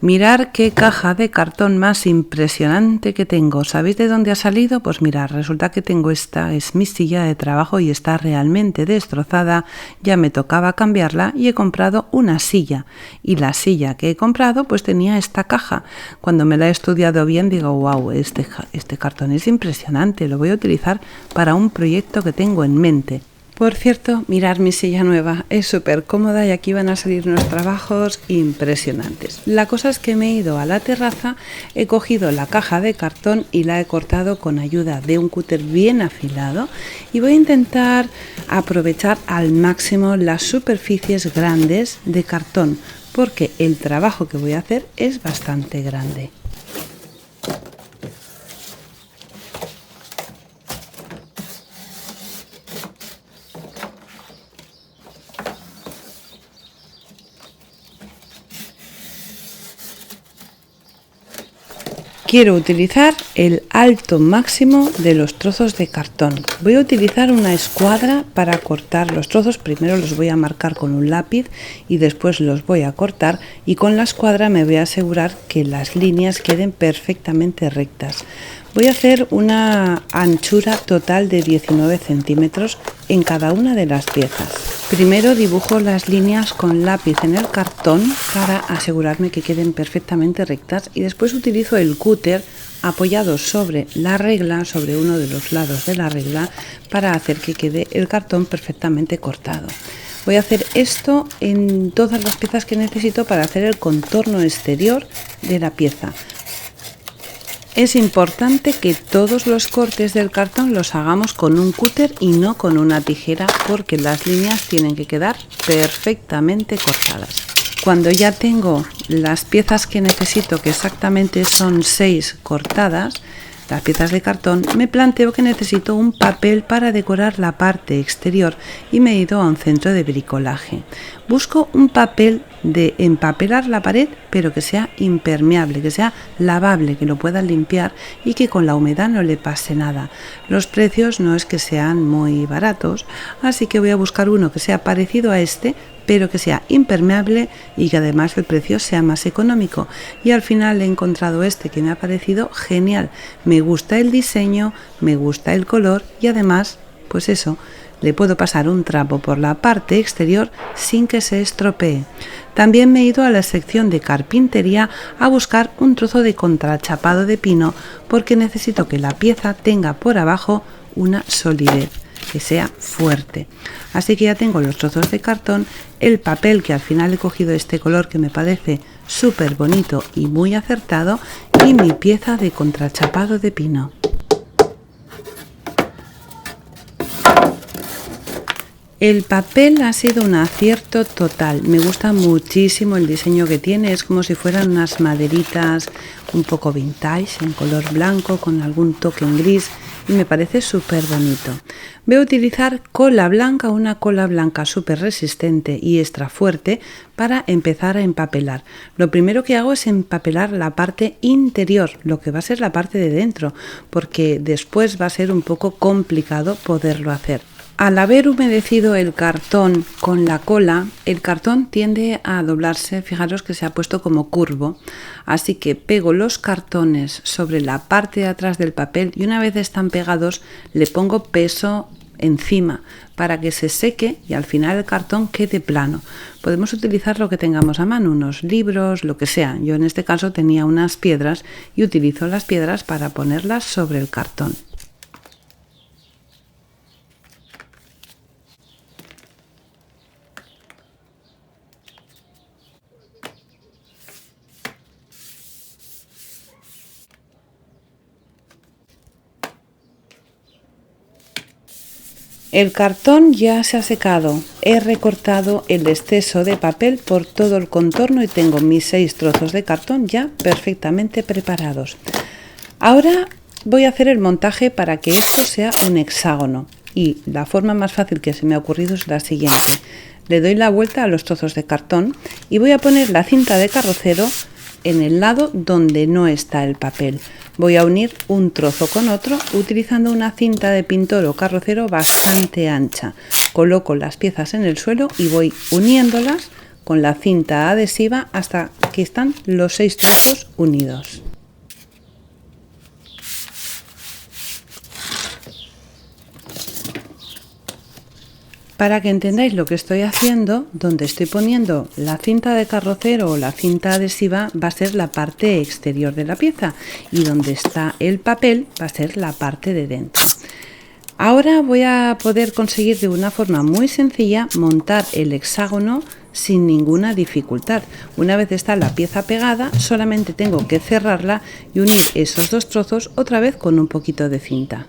Mirar qué caja de cartón más impresionante que tengo. ¿Sabéis de dónde ha salido? Pues mirad, resulta que tengo esta, es mi silla de trabajo y está realmente destrozada. Ya me tocaba cambiarla y he comprado una silla. Y la silla que he comprado pues tenía esta caja. Cuando me la he estudiado bien digo, wow, este cartón es impresionante. Lo voy a utilizar para un proyecto que tengo en mente. Por cierto, mirad mi silla nueva, es súper cómoda y aquí van a salir unos trabajos impresionantes. La cosa es que me he ido a la terraza, he cogido la caja de cartón y la he cortado con ayuda de un cúter bien afilado y voy a intentar aprovechar al máximo las superficies grandes de cartón porque el trabajo que voy a hacer es bastante grande. Quiero utilizar el alto máximo de los trozos de cartón. Voy a utilizar una escuadra para cortar los trozos. Primero los voy a marcar con un lápiz y después los voy a cortar y con la escuadra me voy a asegurar que las líneas queden perfectamente rectas. Voy a hacer una anchura total de 19 centímetros en cada una de las piezas. Primero dibujo las líneas con lápiz en el cartón para asegurarme que queden perfectamente rectas y después utilizo el cúter apoyado sobre la regla, sobre uno de los lados de la regla, para hacer que quede el cartón perfectamente cortado. Voy a hacer esto en todas las piezas que necesito para hacer el contorno exterior de la pieza. Es importante que todos los cortes del cartón los hagamos con un cúter y no con una tijera porque las líneas tienen que quedar perfectamente cortadas. Cuando ya tengo las piezas que necesito, que exactamente son 6 cortadas, las piezas de cartón, me planteo que necesito un papel para decorar la parte exterior y me he ido a un centro de bricolaje. Busco un papel de empapelar la pared, pero que sea impermeable, que sea lavable, que lo pueda limpiar y que con la humedad no le pase nada. Los precios no es que sean muy baratos, así que voy a buscar uno que sea parecido a este, pero que sea impermeable y que además el precio sea más económico. Y al final he encontrado este que me ha parecido genial. Me gusta el diseño, me gusta el color y además, pues eso, le puedo pasar un trapo por la parte exterior sin que se estropee. También me he ido a la sección de carpintería a buscar un trozo de contrachapado de pino porque necesito que la pieza tenga por abajo una solidez, que sea fuerte. Así que ya tengo los trozos de cartón, el papel que al final he cogido este color que me parece súper bonito y muy acertado y mi pieza de contrachapado de pino. El papel ha sido un acierto total, me gusta muchísimo el diseño que tiene, es como si fueran unas maderitas un poco vintage en color blanco con algún toque en gris y me parece súper bonito. Voy a utilizar cola blanca, una cola blanca súper resistente y extra fuerte para empezar a empapelar. Lo primero que hago es empapelar la parte interior, lo que va a ser la parte de dentro, porque después va a ser un poco complicado poderlo hacer. Al haber humedecido el cartón con la cola, el cartón tiende a doblarse, fijaros que se ha puesto como curvo, así que pego los cartones sobre la parte de atrás del papel y una vez están pegados le pongo peso encima para que se seque y al final el cartón quede plano. Podemos utilizar lo que tengamos a mano, unos libros, lo que sea. Yo en este caso tenía unas piedras y utilizo las piedras para ponerlas sobre el cartón. El cartón ya se ha secado, he recortado el exceso de papel por todo el contorno y tengo mis 6 trozos de cartón ya perfectamente preparados. Ahora voy a hacer el montaje para que esto sea un hexágono y la forma más fácil que se me ha ocurrido es la siguiente. Le doy la vuelta a los trozos de cartón y voy a poner la cinta de carrocero en el lado donde no está el papel. Voy a unir un trozo con otro utilizando una cinta de pintor o carrocero bastante ancha. Coloco las piezas en el suelo y voy uniéndolas con la cinta adhesiva hasta que están los 6 trozos unidos. Para que entendáis lo que estoy haciendo, donde estoy poniendo la cinta de carrocero o la cinta adhesiva va a ser la parte exterior de la pieza y donde está el papel va a ser la parte de dentro. Ahora voy a poder conseguir de una forma muy sencilla montar el hexágono sin ninguna dificultad. Una vez está la pieza pegada, solamente tengo que cerrarla y unir esos dos trozos otra vez con un poquito de cinta.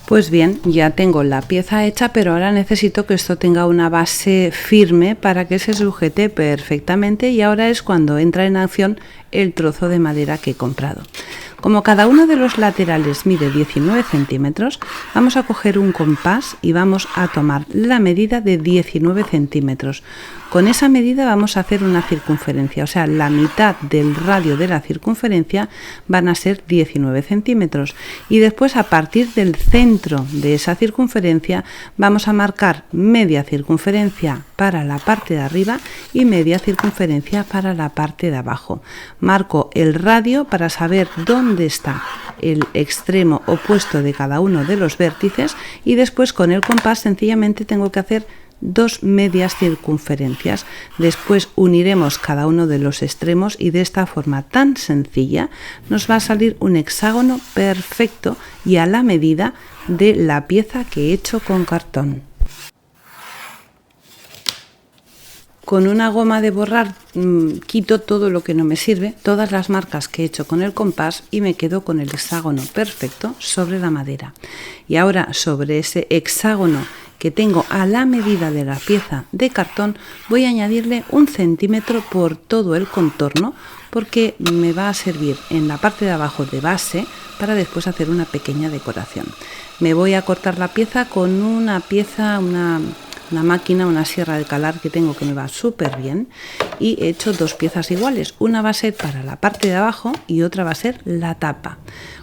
Pues bien, ya tengo la pieza hecha, pero ahora necesito que esto tenga una base firme para que se sujete perfectamente, y ahora es cuando entra en acción el trozo de madera que he comprado. Como cada uno de los laterales mide 19 centímetros, vamos a coger un compás y vamos a tomar la medida de 19 centímetros. Con esa medida vamos a hacer una circunferencia, o sea, la mitad del radio de la circunferencia van a ser 19 centímetros. Y después, a partir del centro de esa circunferencia, vamos a marcar media circunferencia para la parte de arriba y media circunferencia para la parte de abajo. Marco el radio para saber dónde está el extremo opuesto de cada uno de los vértices, y después con el compás sencillamente tengo que hacer dos medias circunferencias. Después uniremos cada uno de los extremos y de esta forma tan sencilla nos va a salir un hexágono perfecto y a la medida de la pieza que he hecho con cartón. Con una goma de borrar quito todo lo que no me sirve, todas las marcas que he hecho con el compás, y me quedo con el hexágono perfecto sobre la madera. Y ahora, sobre ese hexágono que tengo a la medida de la pieza de cartón, voy a añadirle 1 centímetro por todo el contorno, porque me va a servir en la parte de abajo de base para después hacer una pequeña decoración. Me voy a cortar la pieza con una máquina, una sierra de calar que tengo, que me va súper bien, y he hecho dos piezas iguales. Una va a ser para la parte de abajo y otra va a ser la tapa.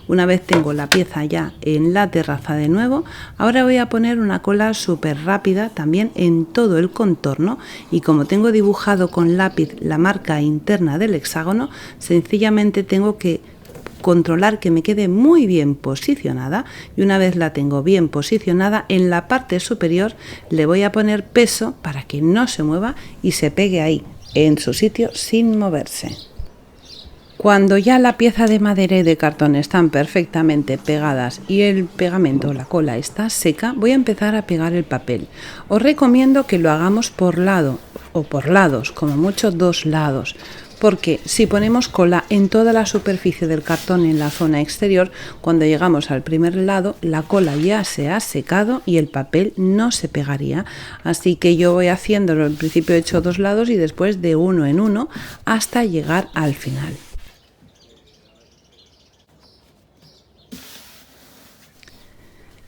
Una vez tengo la pieza ya en la terraza de nuevo, ahora voy a poner una cola súper rápida también en todo el contorno, y como tengo dibujado con lápiz la marca interna del hexágono, sencillamente tengo que controlar que me quede muy bien posicionada, y una vez la tengo bien posicionada, en la parte superior le voy a poner peso para que no se mueva y se pegue ahí en su sitio sin moverse. Cuando ya la pieza de madera y de cartón están perfectamente pegadas y el pegamento, la cola, está seca, voy a empezar a pegar el papel. Os recomiendo que lo hagamos por lado o por lados, como mucho 2 lados, porque si ponemos cola en toda la superficie del cartón en la zona exterior, cuando llegamos al primer lado la cola ya se ha secado y el papel no se pegaría. Así que yo voy haciéndolo, al principio he hecho 2 lados y después de uno en uno hasta llegar al final.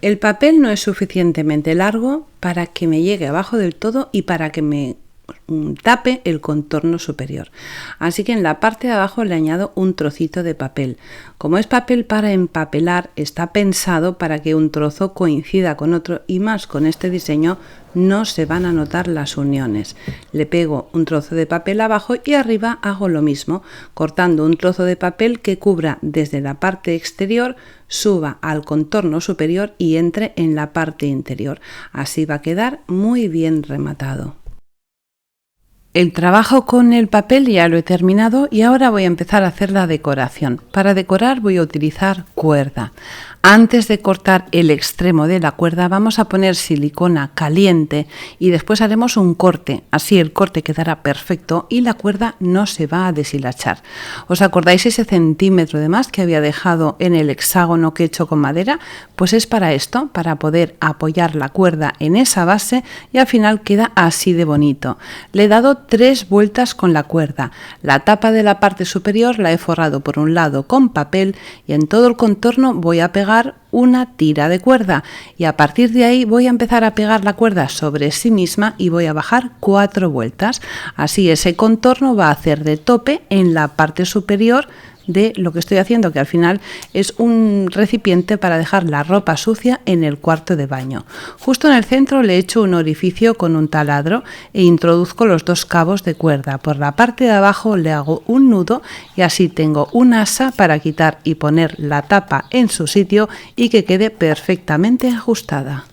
El papel no es suficientemente largo para que me llegue abajo del todo y para que me tape el contorno superior, así que en la parte de abajo le añado un trocito de papel. Como es papel para empapelar, está pensado para que un trozo coincida con otro, y más con este diseño no se van a notar las uniones. Le pego un trozo de papel abajo y arriba hago lo mismo, cortando un trozo de papel que cubra desde la parte exterior, suba al contorno superior y entre en la parte interior. Así va a quedar muy bien rematado. El trabajo con el papel ya lo he terminado y ahora voy a empezar a hacer la decoración. Para decorar voy a utilizar cuerda. Antes de cortar el extremo de la cuerda vamos a poner silicona caliente y después haremos un corte. Así el corte quedará perfecto y la cuerda no se va a deshilachar. ¿Os acordáis ese centímetro de más que había dejado en el hexágono que he hecho con madera? Pues es para esto, para poder apoyar la cuerda en esa base, y al final queda así de bonito. Le he dado 3 vueltas con la cuerda. La tapa de la parte superior la he forrado por un lado con papel y en todo el contorno voy a pegar una tira de cuerda, y a partir de ahí voy a empezar a pegar la cuerda sobre sí misma y voy a bajar 4 vueltas. Así ese contorno va a hacer de tope en la parte superior de lo que estoy haciendo, que al final es un recipiente para dejar la ropa sucia en el cuarto de baño. Justo en el centro le echo un orificio con un taladro e introduzco los 2 cabos de cuerda. Por la parte de abajo le hago un nudo y así tengo un asa para quitar y poner la tapa en su sitio y que quede perfectamente ajustada.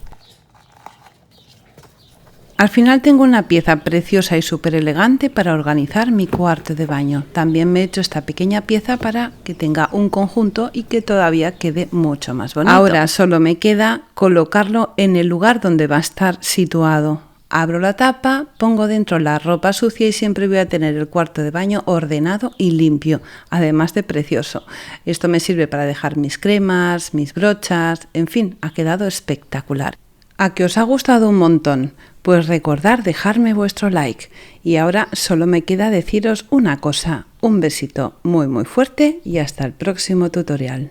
Al final tengo una pieza preciosa y súper elegante para organizar mi cuarto de baño. También me he hecho esta pequeña pieza para que tenga un conjunto y que todavía quede mucho más bonito. Ahora solo me queda colocarlo en el lugar donde va a estar situado. Abro la tapa, pongo dentro la ropa sucia y siempre voy a tener el cuarto de baño ordenado y limpio, además de precioso. Esto me sirve para dejar mis cremas, mis brochas, en fin, ha quedado espectacular. ¿A que os ha gustado un montón? Pues recordad dejarme vuestro like. Y ahora solo me queda deciros una cosa. Un besito muy fuerte y hasta el próximo tutorial.